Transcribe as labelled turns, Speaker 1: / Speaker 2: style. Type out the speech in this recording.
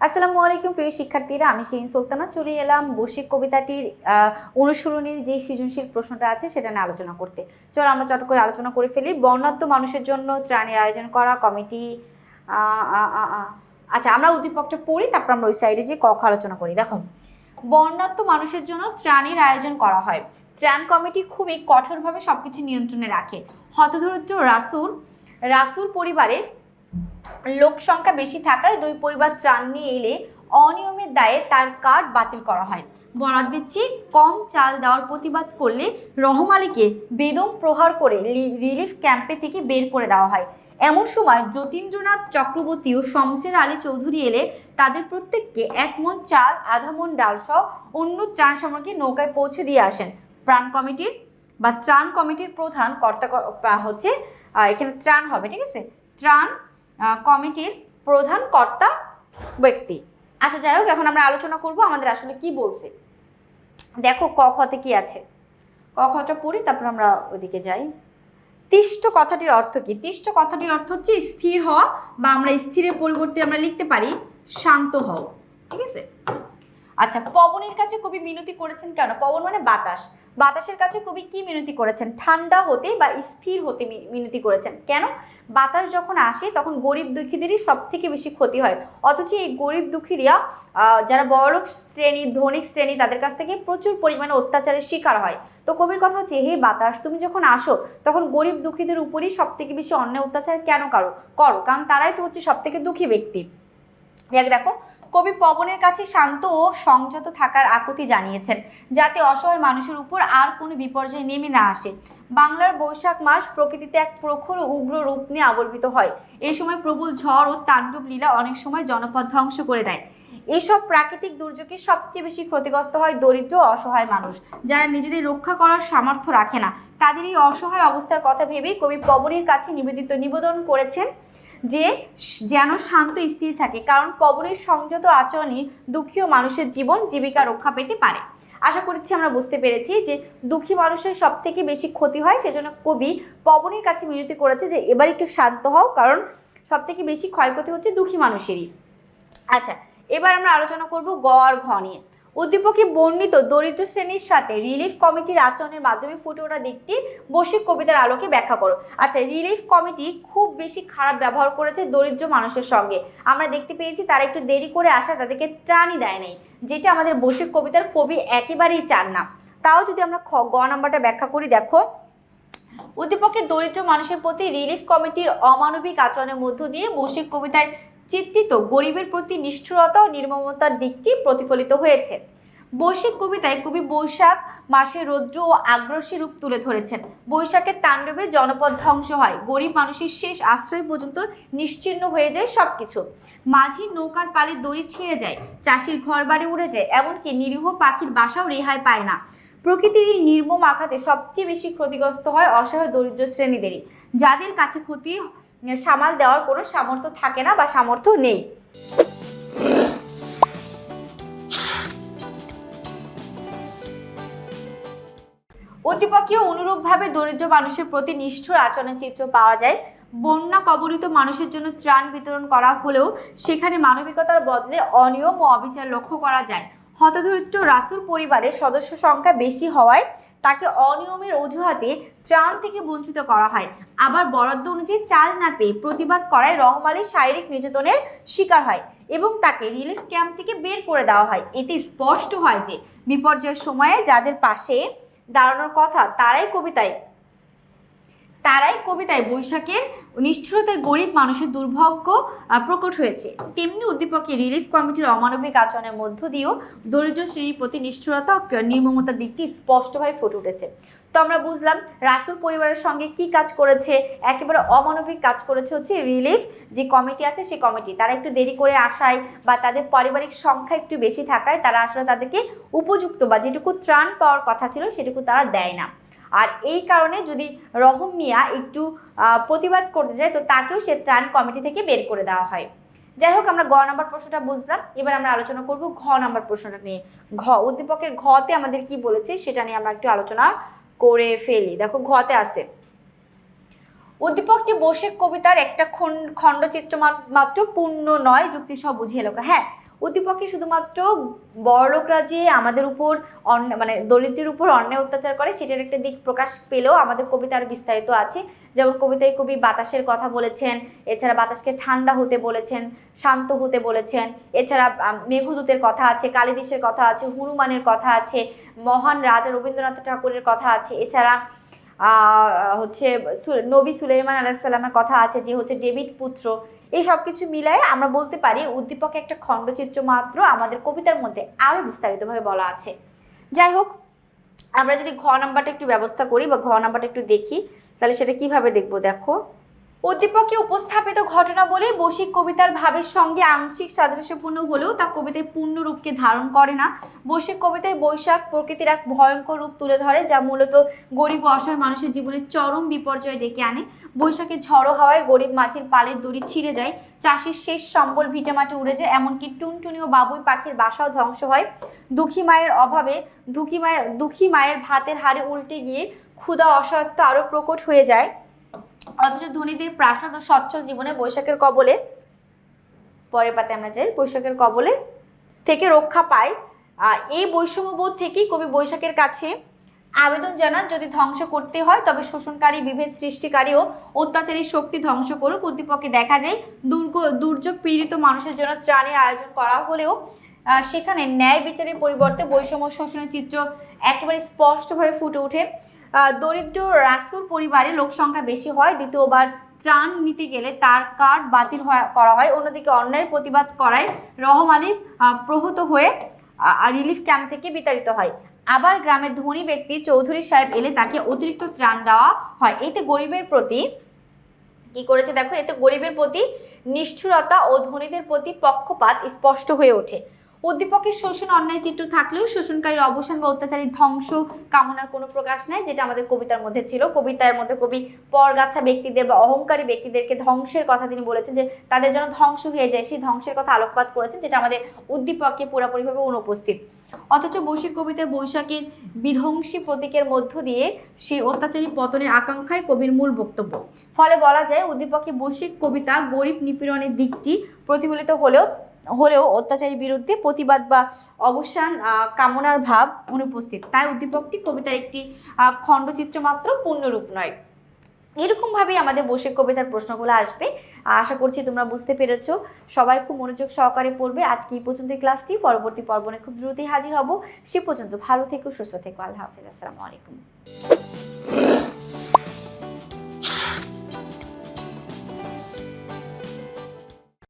Speaker 1: আসসালামু আলাইকুম প্রিয় শিক্ষার্থীরা, আমি শিরিন সুলতানা চলে এলাম বসিক কবিতাটির অনুসরণের যে সৃজনশীল প্রশ্নটা আছে সেটা নিয়ে আলোচনা করতে। চলো আমরা চট করে আলোচনা করে ফেলি। বর্ণাঢ্য মানুষের জন্য ত্রাণের আয়োজন করা কমিটি। আচ্ছা, আমরা উদ্দীপকটা পড়ি, তারপর আমরা ওই সাইডে যে ক খ আলোচনা করি। দেখো, বর্ণাঢ্য মানুষের জন্য ত্রাণের আয়োজন করা হয়। ত্রাণ কমিটি খুবই কঠোরভাবে সবকিছু নিয়ন্ত্রণে রাখে। হতদরিদ্র রাসূল পরিবারের লোক সংখ্যা বেশি থাকায় দুই পরিবার ত্রাণ নিয়ে এলে অনিয়মের দায়ে তার কার্ড বাতিল করা হয়। বরাদ্দের চেয়ে কম চাল দেওয়ার প্রতিবাদ করলে রহম আলীকে বেদম প্রহার করে রিলিফ ক্যাম্পে থেকে বের করে দেওয়া হয়। এমন সময় যতীন্দ্রনাথ চক্রবর্তী ও শমশের আলী চৌধুরী এলে তাদের প্রত্যেককে 1 মণ চাল, আধা মণ ডাল সহ অন্য ত্রাণ সামগ্রী নৌকায় পৌঁছে দিয়ে আসেন। ত্রাণ কমিটির প্রধান কর্তা হচ্ছে এখানে ত্রাণ হবে, ঠিক আছে, ত্রাণ কমিটির প্রধান কর্তা ব্যক্তি। আচ্ছা, যাই হোক, এখন আমরা আলোচনা করব আমাদের আসলে কি বলছে। দেখো ক খতে কি আছে, ক খটা পড়ি, তারপর আমরা ওইদিকে যাই। তিষ্ঠ কথাটির অর্থ কি? তিষ্ঠ কথাটির অর্থ হচ্ছে স্থির হওয়া, বা আমরা স্থিরের পরিবর্তে আমরা লিখতে পারি শান্ত হও, ঠিক আছে। আচ্ছা, পবনের কাছে কবি মিনতি করেছেন কেন? পবন মানে বাতাস। বাতাসের কাছে কবি কি মিনতি করেছেন? ঠান্ডা হতে বা স্থির হতে মিনতি করেছেন। কেন? বাতাস যখন আসে তখন গরিব দুঃখীদেরই সব থেকে বেশি ক্ষতি হয়, অথচ এই গরিব দুঃখীরা যারা বড়লোক শ্রেণী, ধনিক শ্রেণী, তাদের কাছ থেকে প্রচুর পরিমাণে অত্যাচারের শিকার হয়। তো কবির কথা হচ্ছে, হে বাতাস, তুমি যখন আসো তখন গরিব দুঃখীদের উপরই সব থেকে বেশি অন্যায় অত্যাচার কেন করো? কারণ তারাই তো হচ্ছে সব থেকে দুঃখী ব্যক্তি। দেখো, কবি পবনের কাছে শান্ত ও সংযত থাকার আকুতি জানিয়েছেন, যাতে অসহায় মানুষের উপর আর কোনো বিপর্যয় নেমে না আসে। বাংলার বৈশাখ মাস প্রকৃতিতে এক প্রখর ও উগ্র রূপ নিয়ে আবির্ভূত হয়। এই সময় প্রবল ঝড় ও তাণ্ডব লীলা অনেক সময় জনপদ ধ্বংস করে দেয়। এইসব প্রাকৃতিক দুর্যোগে সবচেয়ে বেশি ক্ষতিগ্রস্ত হয় দরিদ্র অসহায় মানুষ, যারা নিজেদের রক্ষা করার সামর্থ্য রাখে না। তাদের এই অসহায় অবস্থার কথা ভেবেই কবি পবনের কাছে নিবেদন করেছেন যে যেন শান্ত স্থির থাকে, কারণ পবনের সংযত আচরণই দুঃখী মানুষের জীবন জীবিকা রক্ষা পেতে পারে। আশা করছি আমরা বুঝতে পেরেছি যে দুঃখী মানুষের সব থেকে বেশি ক্ষতি হয়, সেজন্য কবি পবনের কাছে মিনতি করেছে যে এবার একটু শান্ত হও, কারণ সব থেকে বেশি ক্ষয়ক্ষতি হচ্ছে দুঃখী মানুষেরই। আচ্ছা, এবার আমরা আলোচনা করব গ আর ঘ নিয়ে। উদ্দীপকে বর্ণিত দরিদ্র শ্রেণীর সাথে রিলিফ কমিটির আচরণের মাধ্যমে ফুটে ওঠা দিকটি বসিক কবিতার আলোকে ব্যাখ্যা করো। আচ্ছা, রিলিফ কমিটি খুব বেশি খারাপ ব্যবহার করেছে দরিদ্র মানুষের সঙ্গে। আমরা দেখতে পেয়েছি তারা একটু দেরি করে আসা, তাদেরকে ত্রাণই দেয় নাই, যেটা আমাদের বসিক কবিতার কবি একেবারেই চান না। তাও যদি আমরা গ নাম্বারটা ব্যাখ্যা করি, দেখো, উদ্দীপকে দরিদ্র মানুষের প্রতি রিলিফ কমিটির অমানবিক আচরণের মধ্য দিয়ে বসিক কবিতায় চিত্রিত গরিবের প্রতি নিষ্ঠুরতা ও নির্মমতার দিকটি প্রতিফলিত হয়েছে। বৈশাখ কবিতায় কবি বৈশাখ মাসের রৌদ্র ও আগ্রাসী রূপ তুলে ধরেছেন। বৈশাখের তাণ্ডবে জনপদ ধ্বংস হয়, গরিব মানুষের শেষ আশ্রয় পর্যন্ত নিশ্চিহ্ন হয়ে যায় সবকিছু। মাঝির নৌকার পালে দড়ি ছিঁড়ে যায়, চাষির ঘর বাড়ি উড়ে যায়, এমনকি নিরীহ পাখির বাসাও রেহাই পায় না। প্রকৃতির এই নির্মম আঘাতে সবচেয়ে বেশি ক্ষতিগ্রস্ত হয় অসহায় দরিদ্র শ্রেণীদেরই, যাদের কাছে ক্ষতি সামাল দেওয়ার কোনো সামর্থ্য থাকে না বা সামর্থ্য নেই। উদ্দীপকীয় অনুরূপভাবে দরিদ্র মানুষের প্রতি নিষ্ঠুর আচরণের চিত্র পাওয়া যায়। বন্যা কবলিত মানুষের জন্য ত্রাণ বিতরণ করা হলেও সেখানে মানবিকতার বদলে অনিয়ম ও অবিচার লক্ষ্য করা যায়। হতদরিদ্র রাসূল পরিবারের সদস্য সংখ্যা বেশি হওয়ায় তাকে অনিয়মের অজুহাতে ত্রাণ থেকে বঞ্চিত করা হয়। আবার বরাদ্দ অনুযায়ী চাল না পেয়ে প্রতিবাদ করায় রহম আলী শারীরিক নির্যাতনের শিকার হয় এবং তাকে রিলিফ ক্যাম্প থেকে বের করে দেওয়া হয়। এতে স্পষ্ট হয় যে বিপর্যয়ের সময়ে যাদের পাশে দাঁড়ানোর কথা তারাই কবিতায় বৈশাখের নিষ্ঠুরতায় গরিব মানুষের দুর্ভাগ্য প্রকট হয়েছে। তেমনি উদ্দীপকে রিলিফ কমিটির অমানবিক আচরণের মধ্য দিয়েও দরিদ্র শ্রেণীর প্রতি নিষ্ঠুরতা ও নির্মমতার দিকটি স্পষ্টভাবে ফুটে উঠেছে। তো আমরা বুঝলাম রাসূল পরিবারের সঙ্গে কি কাজ করেছে, একেবারে অমানবিক কাজ করেছে হচ্ছে রিলিফ যে কমিটি আছে সেই কমিটি। তারা একটু দেরি করে আসায় বা তাদের পারিবারিক সংখ্যা একটু বেশি থাকায় তারা আসলে তাদেরকে উপযুক্ত বা যেটুকু ত্রাণ পাওয়ার কথা ছিল সেটুকু তারা দেয় না। আর এই কারণে যদি রহম মিয়া একটু প্রতিবাদ করতে যায় তো তাকেও সে ত্রাণ কমিটি থেকে বের করে দেওয়া হয়। যাই হোক, আমরা গ নাম্বার প্রশ্নটা বুঝলাম। এবার আমরা আলোচনা করব ঘ নাম্বার প্রশ্নটা নিয়ে। ঘ, উদ্দীপকের ঘতে আমাদের কি বলেছে সেটা নিয়ে আমরা একটু আলোচনা করে ফেলি। দেখো, ঘতে আছে, উদ্দীপকটি বসিক কবিতার একটা খণ্ডচিত্র মাত্র, পূর্ণ নয়, যুক্তিসহ বুঝিয়ে লেখা। হ্যাঁ, উদ্দীপকে শুধুমাত্র বড়লোকরা যে আমাদের উপর মানে দরিদ্রের উপর অন্যায় অত্যাচার করে সেটার একটা দিক প্রকাশ পেলেও আমাদের কবিতার বিস্তারিত আছে। যেমন কবিতায় কবি বাতাসের কথা বলেছেন, এছাড়া বাতাসকে ঠান্ডা হতে বলেছেন, শান্ত হতে বলেছেন, এছাড়া মেঘদূতের কথা আছে, কালিদাসের কথা আছে, হনুমানের কথা আছে, মহান রাজা রবীন্দ্রনাথ ঠাকুরের কথা আছে, এছাড়া হচ্ছে নবী সুলাইমান আলাইহিস সালামের কথা আছে, যে হচ্ছে ডেভিড পুত্র। এই সব কিছু মিলায়ে আমরা বলতে পারি উদ্দীপকে একটা খণ্ডচিত্র মাত্র আমাদের কবিতার মধ্যে আরও বিস্তারিতভাবে বলা আছে। যাই হোক, আমরা যদি ঘ নাম্বারটা একটু ব্যবস্থা করি বা ঘ নাম্বারটা একটু দেখি, তাহলে সেটা কিভাবে দেখবো। দেখো, উদ্দীপকে উপস্থাপিত ঘটনা বলে বৈশ্বিক কবিতার ভাবের সঙ্গে আংশিক সাদৃশ্যপূর্ণ হলেও তা কবিতায় পূর্ণ রূপকে ধারণ করে না। বৈশ্বিক কবিতায় বৈশাখ প্রকৃতির এক ভয়ঙ্কর রূপ তুলে ধরে, যা মূলত গরিব অসহায় মানুষের জীবনে চরম বিপর্যয় ডেকে আনে। বৈশাখে ঝড়ো হাওয়ায় গরিব মাঝির পালের দড়ি ছিঁড়ে যায়, চাষির শেষ সম্বল ভিটেমাটি উড়ে যায়, এমনকি টুনটুনি ও বাবুই পাখির বাসাও ধ্বংস হয়। দুঃখী মায়ের অভাবে দুঃখী মায়ের ভাতের হাড়ে উল্টে গিয়ে ক্ষুধা অসহায়ত্ব আরও প্রকট হয়ে যায়। অথচ ধনীদের প্রাসাদ ও সচ্ছল জীবনে বৈশাখের কবলে, পরের পাতে আমরা যাই, বৈশাখের কবলে থেকে রক্ষা পায়। এই বৈষম্যবোধ থেকেই কবি বৈশাখের কাছে আবেদন জানান, যদি ধ্বংস করতে হয় তবে শোষণকারী, বিভেদ সৃষ্টিকারী ও অত্যাচারী শক্তি ধ্বংস করুক। উদ্দীপকে দেখা যায় দুর্যোগ পীড়িত মানুষের জন্য ত্রাণের আয়োজন করা হলেও সেখানে ন্যায় বিচারের পরিবর্তে বৈষম্য শোষণের চিত্র একেবারে স্পষ্টভাবে ফুটে ওঠে। দরিদ্র রাসুল পরিবারে লোক সংখ্যা বেশি হয়, দ্বিতীয়বার ত্রাণ নিতে গেলে তার কার্ড বাতিল করা হয়। অন্যদিকে অন্যায়ের প্রতিবাদ করায় রহম আলী প্রহত হয়ে রিলিফ ক্যাম্প থেকে বিতাড়িত হয়। আবার গ্রামের ধনী ব্যক্তি চৌধুরী সাহেব এলে তাকে অতিরিক্ত ত্রাণ দেওয়া হয়। এতে গরিবের প্রতি কি করেছে দেখো, এতে গরিবের প্রতি নিষ্ঠুরতা ও ধনীদের প্রতি পক্ষপাত স্পষ্ট হয়ে ওঠে। উদ্দীপকে শোষণ অন্যায় চিত্র থাকলেও শোষণকারীর অবসান বা অত্যাচারী ধ্বংস কামনার কোনো প্রকাশ নাই, যেটা আমাদের কবিতার মধ্যে ছিল। কবিতার মধ্যে কবি পরগাছা ব্যক্তিদের বা অহংকারী ব্যক্তিদেরকে ধ্বংসের কথা তিনি বলেছেন, যে তাদের যেন ধ্বংস হয়ে যায়, সেই ধ্বংসের কথা আলোকপাত করেছেন, যেটা আমাদের উদ্দীপকে পুরোপুরিভাবে অনুপস্থিত। অথচ বৈশ্বিক কবিতায় বৈশাখীর বিধ্বংসী প্রতীকের মধ্য দিয়ে সেই অত্যাচারী পতনের আকাঙ্ক্ষাই কবির মূল বক্তব্য। ফলে বলা যায় উদ্দীপকে বৈশ্বিক কবিতা গরিব নিপীড়নের দিকটি প্রতিফলিত হলেও অত্যাচারীর বিরুদ্ধে প্রতিবাদ বা অবসান কামনার ভাব অনুপস্থিত। তাই উদ্দীপকটি কবিতার একটি খণ্ডচিত্র মাত্র, পূর্ণরূপ নয়। এরকমভাবেই আমাদের বৈশ্বিক কবিতার প্রশ্নগুলো আসবে। আশা করছি তোমরা বুঝতে পেরেছো। সবাই খুব মনোযোগ সহকারে পড়বে। আজকে এই পর্যন্ত ক্লাসটি, পরবর্তী পর্বনে খুব দ্রুতই হাজির হব। সে পর্যন্ত ভালো থেকো, সুস্থ থেকো। আল্লাহ হাফেজ, আসসালামু আলাইকুম।